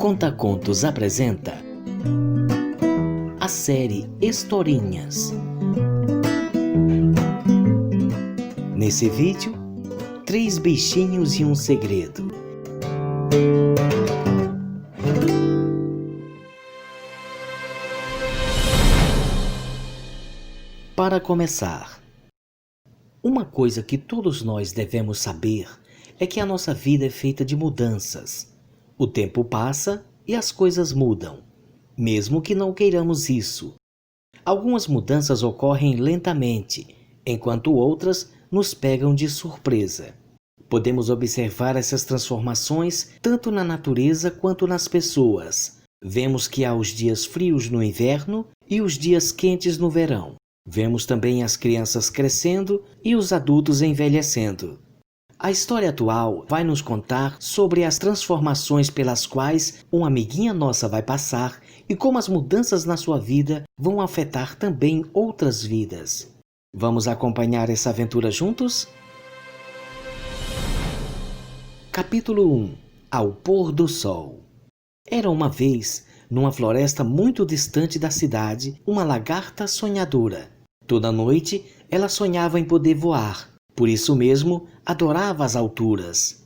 Conta Contos apresenta a série Historinhas. Nesse vídeo, 3 bichinhos e um segredo. Para começar, uma coisa que todos nós devemos saber é que a nossa vida é feita de mudanças. O tempo passa e as coisas mudam, mesmo que não queiramos isso. Algumas mudanças ocorrem lentamente, enquanto outras nos pegam de surpresa. Podemos observar essas transformações tanto na natureza quanto nas pessoas. Vemos que há os dias frios no inverno e os dias quentes no verão. Vemos também as crianças crescendo e os adultos envelhecendo. A história atual vai nos contar sobre as transformações pelas quais uma amiguinha nossa vai passar e como as mudanças na sua vida vão afetar também outras vidas. Vamos acompanhar essa aventura juntos? Capítulo 1 – Ao pôr do sol. Era uma vez, numa floresta muito distante da cidade, uma lagarta sonhadora. Toda noite, ela sonhava em poder voar. Por isso mesmo, adorava as alturas.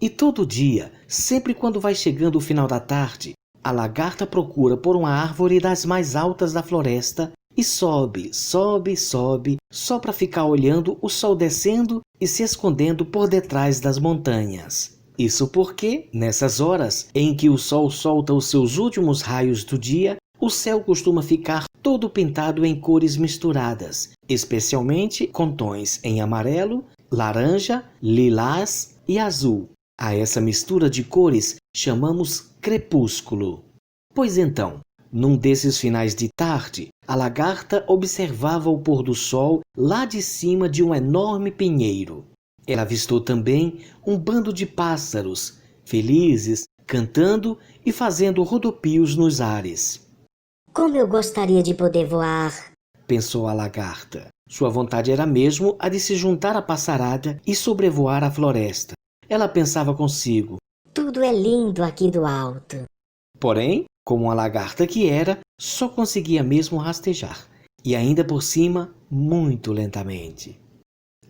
E todo dia, sempre quando vai chegando o final da tarde, a lagarta procura por uma árvore das mais altas da floresta e sobe, sobe, sobe, só para ficar olhando o sol descendo e se escondendo por detrás das montanhas. Isso porque, nessas horas em que o sol solta os seus últimos raios do dia, o céu costuma ficar todo pintado em cores misturadas, especialmente com tons em amarelo, laranja, lilás e azul. A essa mistura de cores chamamos crepúsculo. Pois então, num desses finais de tarde, a lagarta observava o pôr do sol lá de cima de um enorme pinheiro. Ela avistou também um bando de pássaros, felizes, cantando e fazendo rodopios nos ares. Como eu gostaria de poder voar, pensou a lagarta. Sua vontade era mesmo a de se juntar à passarada e sobrevoar a floresta. Ela pensava consigo. Tudo é lindo aqui do alto. Porém, como uma lagarta que era, só conseguia mesmo rastejar. E ainda por cima, muito lentamente.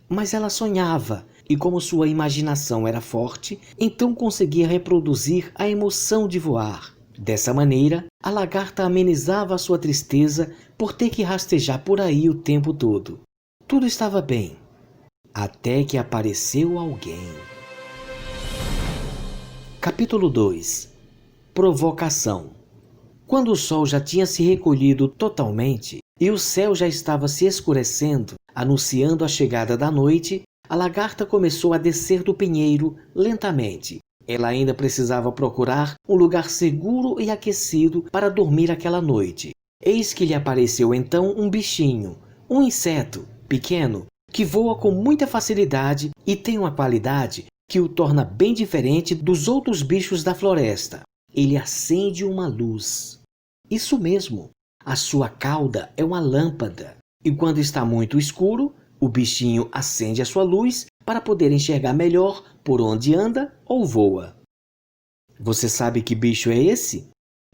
Mas ela sonhava, e como sua imaginação era forte, então conseguia reproduzir a emoção de voar. Dessa maneira, a lagarta amenizava a sua tristeza por ter que rastejar por aí o tempo todo. Tudo estava bem, até que apareceu alguém. Capítulo 2 – Provocação. Quando o sol já tinha se recolhido totalmente e o céu já estava se escurecendo, anunciando a chegada da noite, a lagarta começou a descer do pinheiro lentamente. Ela ainda precisava procurar um lugar seguro e aquecido para dormir aquela noite. Eis que lhe apareceu então um bichinho, um inseto pequeno, que voa com muita facilidade e tem uma qualidade que o torna bem diferente dos outros bichos da floresta. Ele acende uma luz. Isso mesmo, a sua cauda é uma lâmpada. E quando está muito escuro, o bichinho acende a sua luz para poder enxergar melhor por onde anda ou voa. Você sabe que bicho é esse?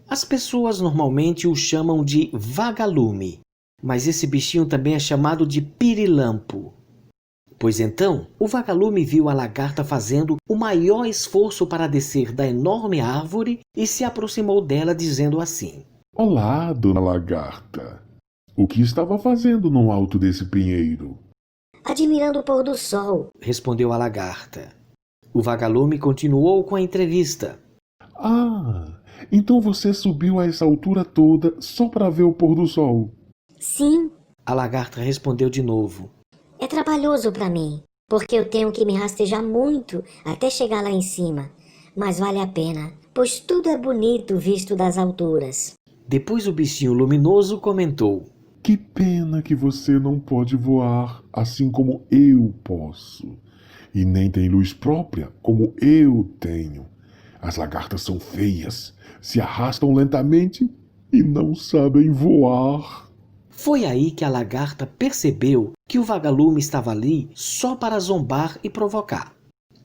As pessoas normalmente o chamam de vagalume, mas esse bichinho também é chamado de pirilampo. Pois então, o vagalume viu a lagarta fazendo o maior esforço para descer da enorme árvore e se aproximou dela dizendo assim: Olá, dona lagarta. O que estava fazendo no alto desse pinheiro? Admirando o pôr do sol, respondeu a lagarta. O vagalume continuou com a entrevista. Ah, então você subiu a essa altura toda só para ver o pôr do sol? Sim, A lagarta respondeu de novo. é trabalhoso para mim, porque eu tenho que me rastejar muito até chegar lá em cima. Mas vale a pena, pois tudo é bonito visto das alturas. Depois o bichinho luminoso comentou. Que pena que você não pode voar assim como eu posso. E nem tem luz própria como eu tenho. As lagartas são feias, se arrastam lentamente e não sabem voar. Foi aí que a lagarta percebeu que o vagalume estava ali só para zombar e provocar.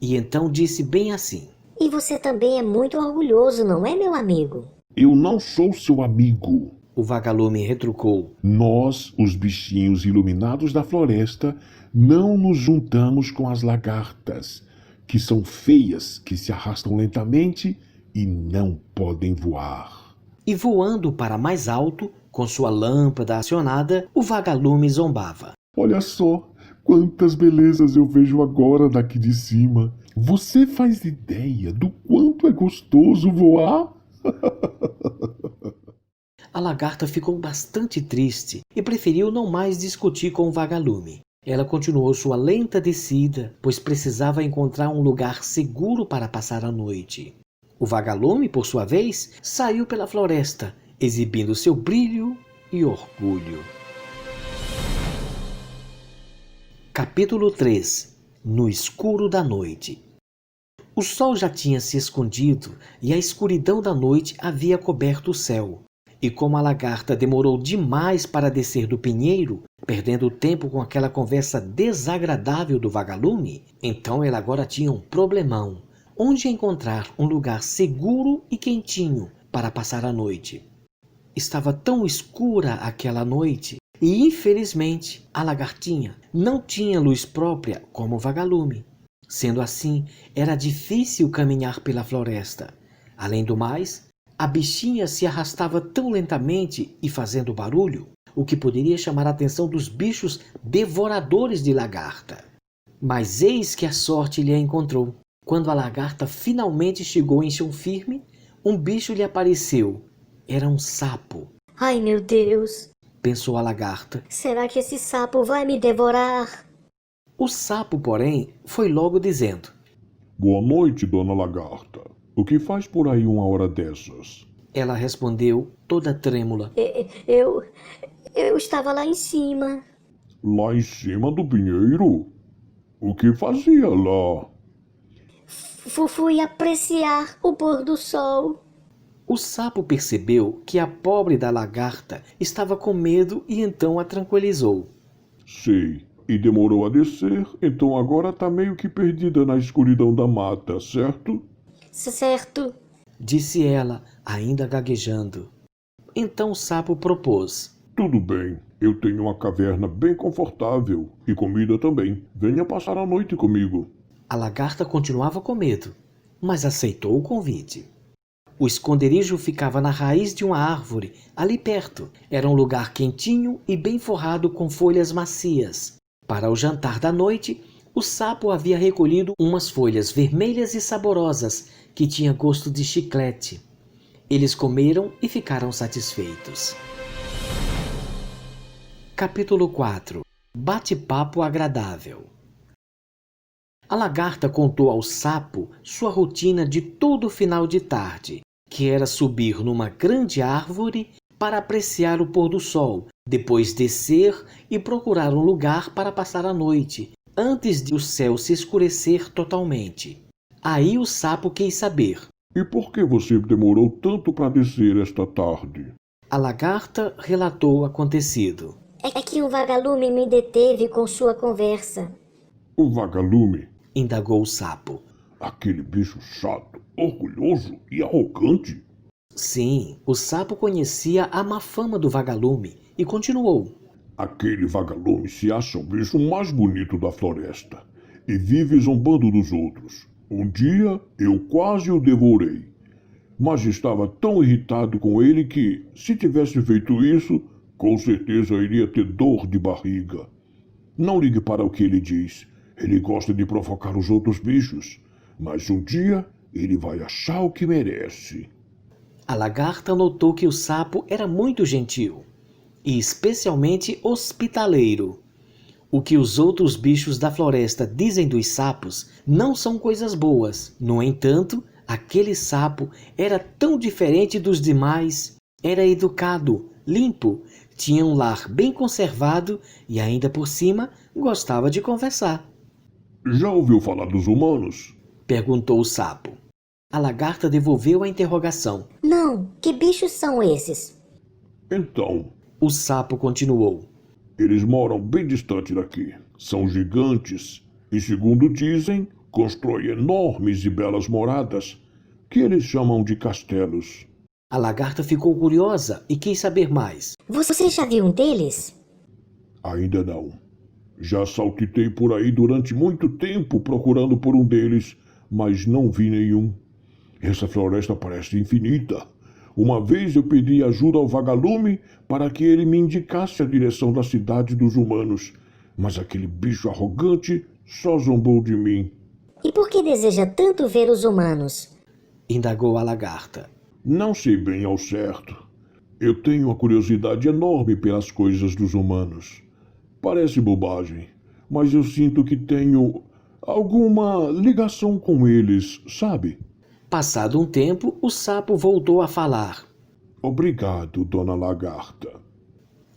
E então disse bem assim: E você também é muito orgulhoso, não é, meu amigo? Eu não sou seu amigo. O vagalume retrucou. Nós, os bichinhos iluminados da floresta, não nos juntamos com as lagartas, que são feias, que se arrastam lentamente e não podem voar. E voando para mais alto, com sua lâmpada acionada, o vagalume zombava. Olha só, quantas belezas eu vejo agora daqui de cima. Você faz ideia do quanto é gostoso voar? A lagarta ficou bastante triste e preferiu não mais discutir com o vagalume. Ela continuou sua lenta descida, pois precisava encontrar um lugar seguro para passar a noite. O vagalume, por sua vez, saiu pela floresta, exibindo seu brilho e orgulho. Capítulo 3. No escuro da noite. O sol já tinha se escondido e a escuridão da noite havia coberto o céu. E como a lagarta demorou demais para descer do pinheiro, perdendo tempo com aquela conversa desagradável do vagalume, então ela agora tinha um problemão: onde encontrar um lugar seguro e quentinho para passar a noite. Estava tão escura aquela noite e, infelizmente, a lagartinha não tinha luz própria como o vagalume. Sendo assim, era difícil caminhar pela floresta. Além do mais, a bichinha se arrastava tão lentamente e fazendo barulho, o que poderia chamar a atenção dos bichos devoradores de lagarta. Mas eis que a sorte lhe encontrou. Quando a lagarta finalmente chegou em chão firme, um bicho lhe apareceu. Era um sapo. Ai, meu Deus! Pensou a lagarta. Será que esse sapo vai me devorar? O sapo, porém, foi logo dizendo: Boa noite, dona lagarta. O que faz por aí uma hora dessas? Ela respondeu, toda trêmula. Eu estava lá em cima. Lá em cima do pinheiro? O que fazia lá? Fui apreciar o pôr do sol. O sapo percebeu que a pobre da lagarta estava com medo e então a tranquilizou. Sei. E demorou a descer, então agora tá meio que perdida na escuridão da mata, certo? Certo. Disse ela, ainda gaguejando. Então o sapo propôs. Tudo bem, eu tenho uma caverna bem confortável e comida também. Venha passar a noite comigo. A lagarta continuava com medo, mas aceitou o convite. O esconderijo ficava na raiz de uma árvore, ali perto. Era um lugar quentinho e bem forrado com folhas macias. Para o jantar da noite, o sapo havia recolhido umas folhas vermelhas e saborosas que tinham gosto de chiclete. Eles comeram e ficaram satisfeitos. Capítulo 4. Bate-papo agradável. A lagarta contou ao sapo sua rotina de todo final de tarde, que era subir numa grande árvore para apreciar o pôr do sol, depois descer e procurar um lugar para passar a noite, antes de o céu se escurecer totalmente. Aí o sapo quis saber. E por que você demorou tanto para descer esta tarde? A lagarta relatou o acontecido. É que um vagalume me deteve com sua conversa. O vagalume? Indagou o sapo. Aquele bicho chato, orgulhoso e arrogante? Sim, o sapo conhecia a má fama do vagalume e continuou. Aquele vagalume se acha o bicho mais bonito da floresta e vive zombando dos outros. Um dia eu quase o devorei, mas estava tão irritado com ele que, se tivesse feito isso, com certeza iria ter dor de barriga. Não ligue para o que ele diz. Ele gosta de provocar os outros bichos, mas um dia ele vai achar o que merece. A lagarta notou que o sapo era muito gentil e especialmente hospitaleiro. O que os outros bichos da floresta dizem dos sapos não são coisas boas. No entanto, aquele sapo era tão diferente dos demais. Era educado, limpo, tinha um lar bem conservado e ainda por cima gostava de conversar. Já ouviu falar dos humanos? Perguntou o sapo. A lagarta devolveu a interrogação. Não, que bichos são esses? Então, O sapo continuou. eles moram bem distante daqui. São gigantes e, segundo dizem, constrói enormes e belas moradas, que eles chamam de castelos. A lagarta ficou curiosa e quis saber mais. Você já viu um deles? Ainda não. Já saltitei por aí durante muito tempo procurando por um deles, mas não vi nenhum. Essa floresta parece infinita. Uma vez eu pedi ajuda ao vagalume para que ele me indicasse a direção da cidade dos humanos, mas aquele bicho arrogante só zombou de mim. E por que deseja tanto ver os humanos? Indagou a lagarta. Não sei bem ao certo. Eu tenho uma curiosidade enorme pelas coisas dos humanos. Parece bobagem, mas eu sinto que tenho alguma ligação com eles, sabe? Passado um tempo, o sapo voltou a falar. Obrigado, dona Lagarta.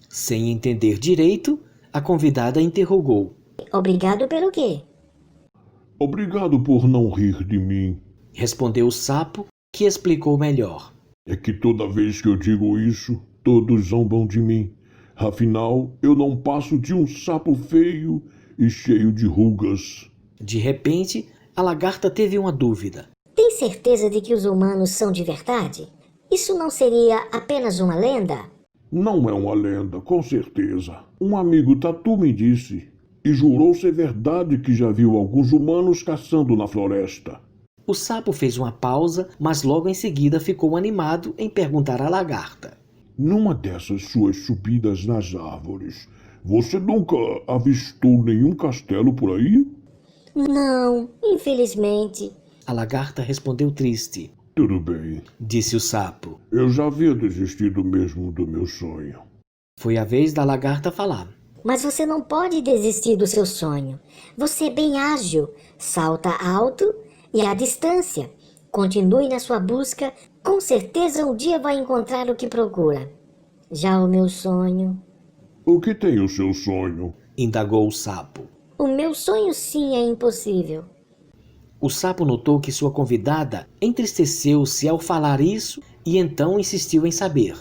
Sem entender direito, a convidada interrogou. Obrigado pelo quê? Obrigado por não rir de mim. Respondeu o sapo, que explicou melhor. É que toda vez que eu digo isso, todos zombam de mim. Afinal, eu não passo de um sapo feio e cheio de rugas. De repente, a lagarta teve uma dúvida. Tem certeza de que os humanos são de verdade? Isso não seria apenas uma lenda? Não é uma lenda, com certeza. Um amigo tatu me disse e jurou ser verdade que já viu alguns humanos caçando na floresta. O sapo fez uma pausa, mas logo em seguida ficou animado em perguntar à lagarta. Numa dessas suas subidas nas árvores, você nunca avistou nenhum castelo por aí? Não, infelizmente. A lagarta respondeu triste. Tudo bem. Disse o sapo. Eu já havia desistido mesmo do meu sonho. Foi a vez da lagarta falar. Mas você não pode desistir do seu sonho. Você é bem ágil, salta alto e à distância. Continue na sua busca, com certeza um dia vai encontrar o que procura. Já o meu sonho... O que tem o seu sonho? Indagou o sapo. O meu sonho sim é impossível. O sapo notou que sua convidada entristeceu-se ao falar isso e então insistiu em saber.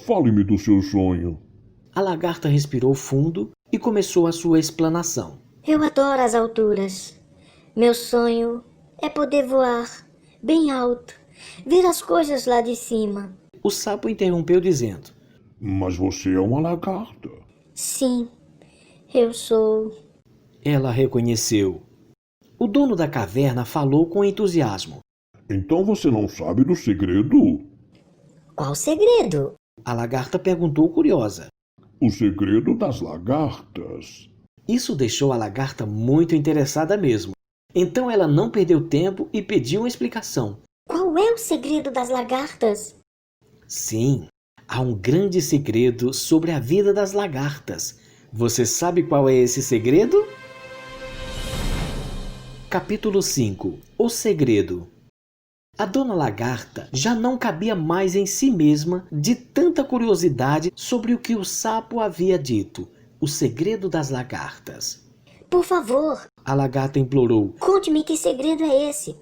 Fale-me do seu sonho. A lagarta respirou fundo e começou a sua explanação. Eu adoro as alturas. Meu sonho é poder voar bem alto, ver as coisas lá de cima. O sapo interrompeu dizendo. Mas você é uma lagarta. Sim, eu sou. Ela reconheceu. O dono da caverna falou com entusiasmo. Então você não sabe do segredo? Qual segredo? A lagarta perguntou curiosa. O segredo das lagartas. Isso deixou a lagarta muito interessada mesmo. Então ela não perdeu tempo e pediu uma explicação. Qual é o segredo das lagartas? Sim, há um grande segredo sobre a vida das lagartas. Você sabe qual é esse segredo? Capítulo 5 – O Segredo. A dona lagarta já não cabia mais em si mesma de tanta curiosidade sobre o que o sapo havia dito. O segredo das lagartas. Por favor, A lagarta implorou. conte-me que segredo é esse.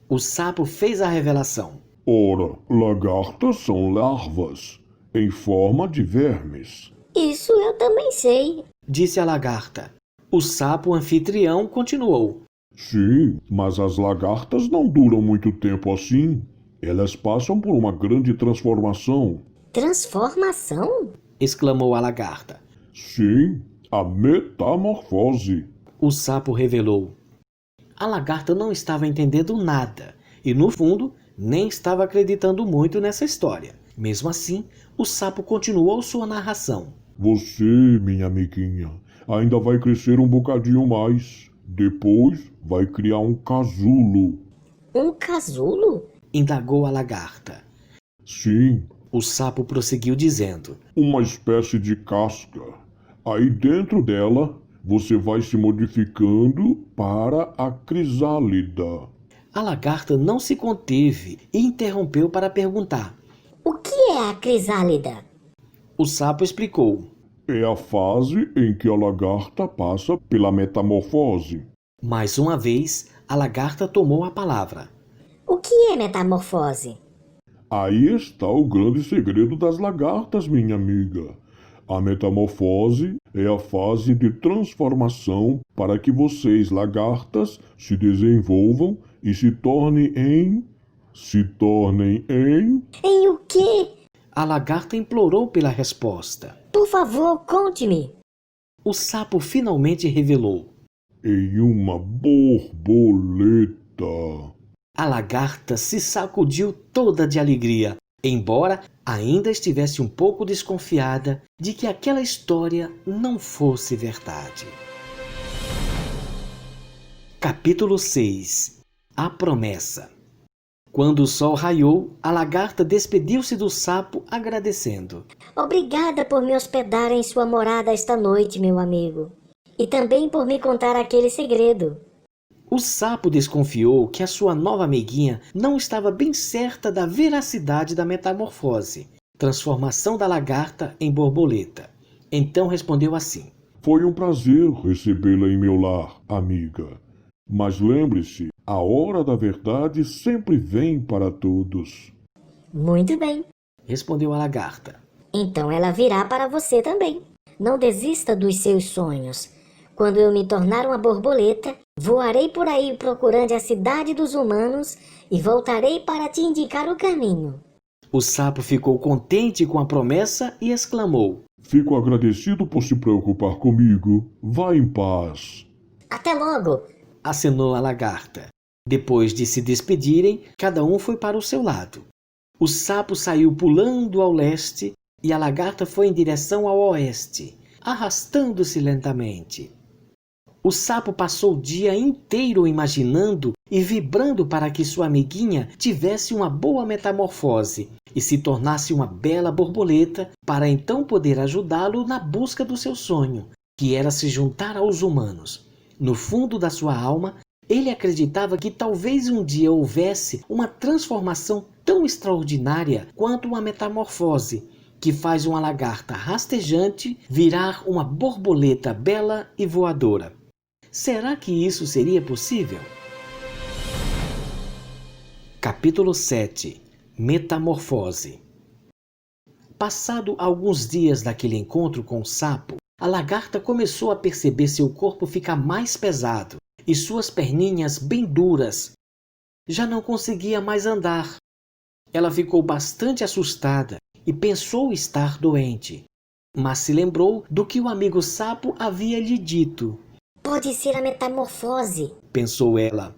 O sapo fez a revelação. Ora, lagartas são larvas, em forma de vermes. Isso eu também sei. Disse a lagarta. O sapo anfitrião continuou. Sim, mas as lagartas não duram muito tempo assim. Elas passam por uma grande transformação. Transformação? Exclamou a lagarta. Sim, a metamorfose. O sapo revelou. A lagarta não estava entendendo nada e, no fundo, nem estava acreditando muito nessa história. Mesmo assim, o sapo continuou sua narração. Você, minha amiguinha, ainda vai crescer um bocadinho mais. Depois vai criar um casulo. Um casulo? Indagou a lagarta. Sim, O sapo prosseguiu dizendo. uma espécie de casca. Aí dentro dela você vai se modificando para a crisálida. A lagarta não se conteve e interrompeu para perguntar. O que é a crisálida? O sapo explicou. É a fase em que a lagarta passa pela metamorfose. Mais uma vez, a lagarta tomou a palavra. O que é metamorfose? Aí está o grande segredo das lagartas, minha amiga. A metamorfose é a fase de transformação para que vocês, lagartas, se desenvolvam e se tornem em... Em o quê? A lagarta implorou pela resposta. Por favor, conte-me. O sapo finalmente revelou. Em uma borboleta. A lagarta se sacudiu toda de alegria, embora ainda estivesse um pouco desconfiada de que aquela história não fosse verdade. Capítulo 6. A promessa. Quando o sol raiou, a lagarta despediu-se do sapo agradecendo. Obrigada por me hospedar em sua morada esta noite, meu amigo. E também por me contar aquele segredo. O sapo desconfiou que a sua nova amiguinha não estava bem certa da veracidade da metamorfose, transformação da lagarta em borboleta. Então respondeu assim. Foi um prazer recebê-la em meu lar, amiga. Mas lembre-se, a hora da verdade sempre vem para todos. Muito bem. Respondeu a lagarta. Então ela virá para você também. Não desista dos seus sonhos. Quando eu me tornar uma borboleta, voarei por aí procurando a cidade dos humanos e voltarei para te indicar o caminho. O sapo ficou contente com a promessa e exclamou. Fico agradecido por se preocupar comigo. Vá em paz. Até logo! Acenou a lagarta. Depois de se despedirem, cada um foi para o seu lado. O sapo saiu pulando ao leste e a lagarta foi em direção ao oeste, arrastando-se lentamente. O sapo passou o dia inteiro imaginando e vibrando para que sua amiguinha tivesse uma boa metamorfose e se tornasse uma bela borboleta para então poder ajudá-lo na busca do seu sonho, que era se juntar aos humanos. No fundo da sua alma, ele acreditava que talvez um dia houvesse uma transformação tão extraordinária quanto uma metamorfose, que faz uma lagarta rastejante virar uma borboleta bela e voadora. Será que isso seria possível? Capítulo 7. Metamorfose. Passado alguns dias daquele encontro com o sapo, a lagarta começou a perceber seu corpo ficar mais pesado e suas perninhas bem duras. Já não conseguia mais andar. Ela ficou bastante assustada e pensou estar doente, mas se lembrou do que o amigo sapo havia lhe dito. Pode ser a metamorfose, pensou ela.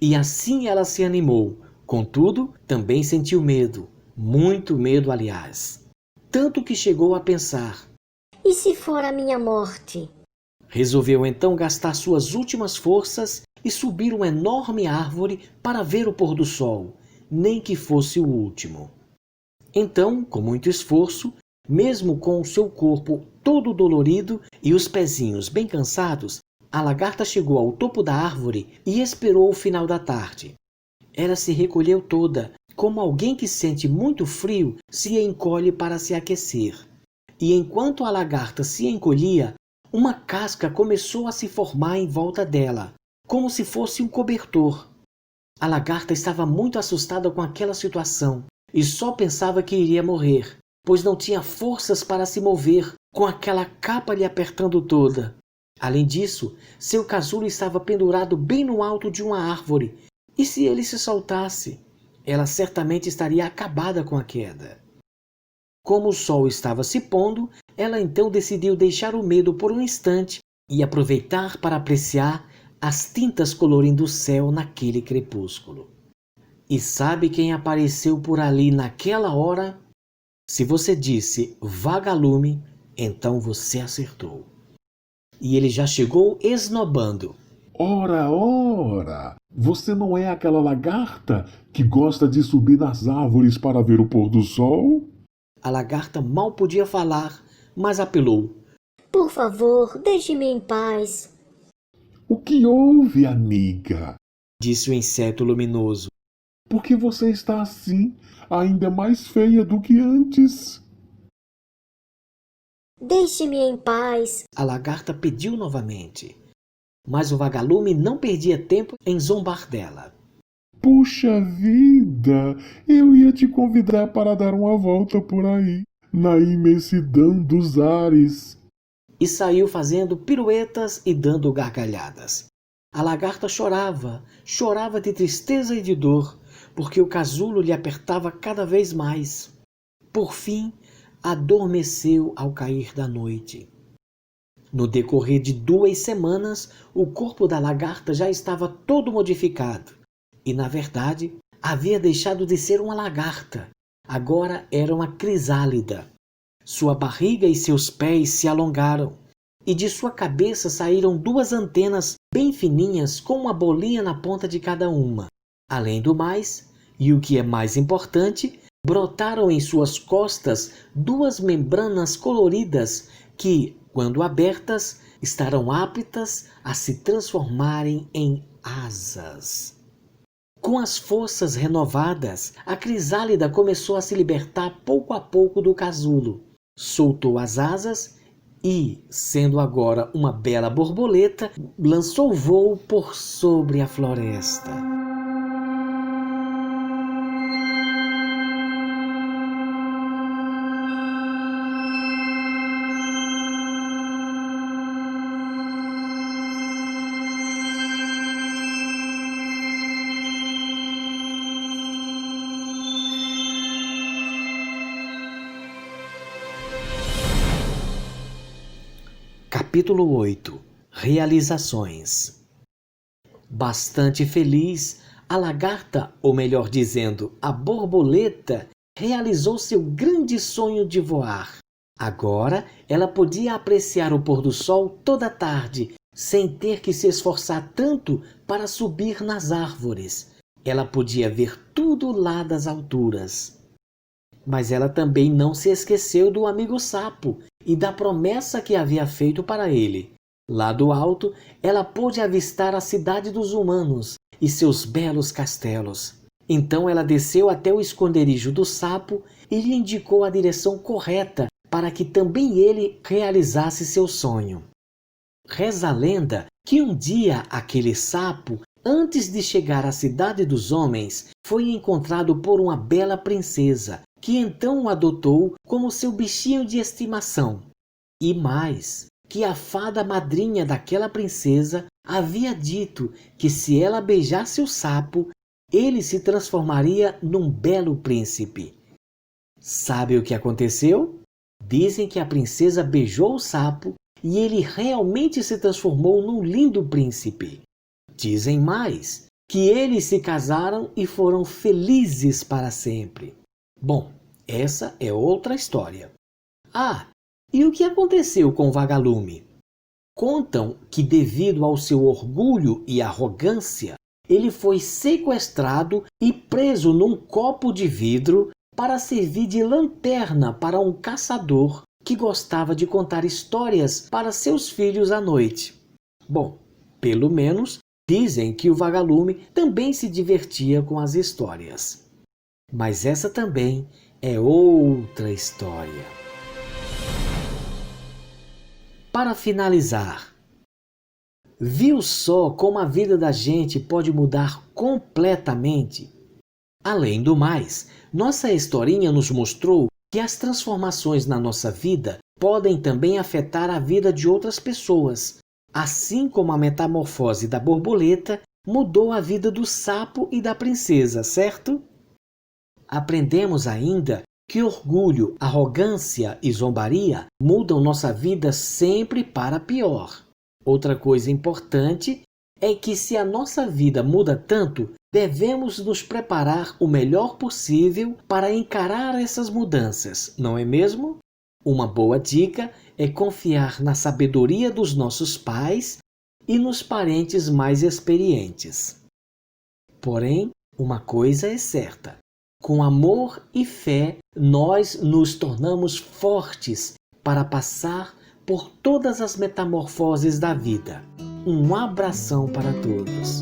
E assim ela se animou. Contudo, também sentiu medo, muito medo, aliás. Tanto que chegou a pensar. E se for a minha morte? Resolveu então gastar suas últimas forças e subir uma enorme árvore para ver o pôr do sol, nem que fosse o último. Então, com muito esforço, mesmo com o seu corpo todo dolorido e os pezinhos bem cansados, a lagarta chegou ao topo da árvore e esperou o final da tarde. Ela se recolheu toda, como alguém que sente muito frio se encolhe para se aquecer. E enquanto a lagarta se encolhia, uma casca começou a se formar em volta dela, como se fosse um cobertor. A lagarta estava muito assustada com aquela situação e só pensava que iria morrer, pois não tinha forças para se mover, com aquela capa lhe apertando toda. Além disso, seu casulo estava pendurado bem no alto de uma árvore, e se ele se soltasse, ela certamente estaria acabada com a queda. Como o sol estava se pondo, ela então decidiu deixar o medo por um instante e aproveitar para apreciar as tintas colorindo o céu naquele crepúsculo. E sabe quem apareceu por ali naquela hora? Se você disse vagalume, então você acertou. E ele já chegou esnobando. Ora, ora! Você não é aquela lagarta que gosta de subir nas árvores para ver o pôr do sol? A lagarta mal podia falar, mas apelou. Por favor, deixe-me em paz. O que houve, amiga? Disse o inseto luminoso. Por que você está assim, ainda mais feia do que antes? Deixe-me em paz. A lagarta pediu novamente. Mas o vagalume não perdia tempo em zombar dela. Puxa vida, eu ia te convidar para dar uma volta por aí. na imensidão dos ares. E saiu fazendo piruetas e dando gargalhadas. A lagarta chorava, chorava de tristeza e de dor, porque o casulo lhe apertava cada vez mais. Por fim, adormeceu ao cair da noite. No decorrer de 2 semanas, o corpo da lagarta já estava todo modificado. E, na verdade, havia deixado de ser uma lagarta. Agora era uma crisálida. Sua barriga e seus pés se alongaram, e de sua cabeça saíram 2 antenas bem fininhas com uma bolinha na ponta de cada uma. Além do mais, e o que é mais importante, brotaram em suas costas 2 membranas coloridas que, quando abertas, estarão aptas a se transformarem em asas. Com as forças renovadas, a crisálida começou a se libertar pouco a pouco do casulo. Soltou as asas e, sendo agora uma bela borboleta, lançou voo por sobre a floresta. Capítulo 8 – Realizações. Bastante feliz, a lagarta, ou melhor dizendo, a borboleta, realizou seu grande sonho de voar. Agora ela podia apreciar o pôr do sol toda a tarde, sem ter que se esforçar tanto para subir nas árvores. Ela podia ver tudo lá das alturas. Mas ela também não se esqueceu do amigo sapo e da promessa que havia feito para ele. Lá do alto, ela pôde avistar a cidade dos humanos e seus belos castelos. Então ela desceu até o esconderijo do sapo e lhe indicou a direção correta para que também ele realizasse seu sonho. Reza a lenda que um dia aquele sapo, antes de chegar à cidade dos homens, foi encontrado por uma bela princesa, que então o adotou como seu bichinho de estimação. E mais, que a fada madrinha daquela princesa havia dito que se ela beijasse o sapo, ele se transformaria num belo príncipe. Sabe o que aconteceu? Dizem que a princesa beijou o sapo e ele realmente se transformou num lindo príncipe. Dizem mais, que eles se casaram e foram felizes para sempre. Bom, essa é outra história. Ah, e o que aconteceu com o vagalume? Contam que, devido ao seu orgulho e arrogância, ele foi sequestrado e preso num copo de vidro para servir de lanterna para um caçador que gostava de contar histórias para seus filhos à noite. Bom, pelo menos dizem que o vagalume também se divertia com as histórias. Mas essa também é outra história. Para finalizar, viu só como a vida da gente pode mudar completamente? Além do mais, nossa historinha nos mostrou que as transformações na nossa vida podem também afetar a vida de outras pessoas, assim como a metamorfose da borboleta mudou a vida do sapo e da princesa, certo? Aprendemos ainda que orgulho, arrogância e zombaria mudam nossa vida sempre para pior. Outra coisa importante é que se a nossa vida muda tanto, devemos nos preparar o melhor possível para encarar essas mudanças, não é mesmo? Uma boa dica é confiar na sabedoria dos nossos pais e nos parentes mais experientes. Porém, uma coisa é certa: com amor e fé, nós nos tornamos fortes para passar por todas as metamorfoses da vida. Um abração para todos.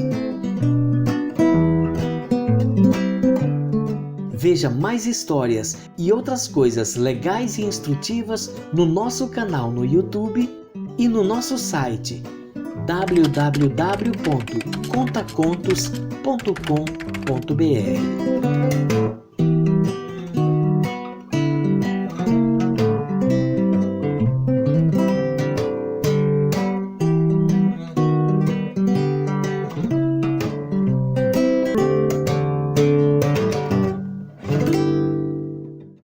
Veja mais histórias e outras coisas legais e instrutivas no nosso canal no YouTube e no nosso site www.contacontos.com.br.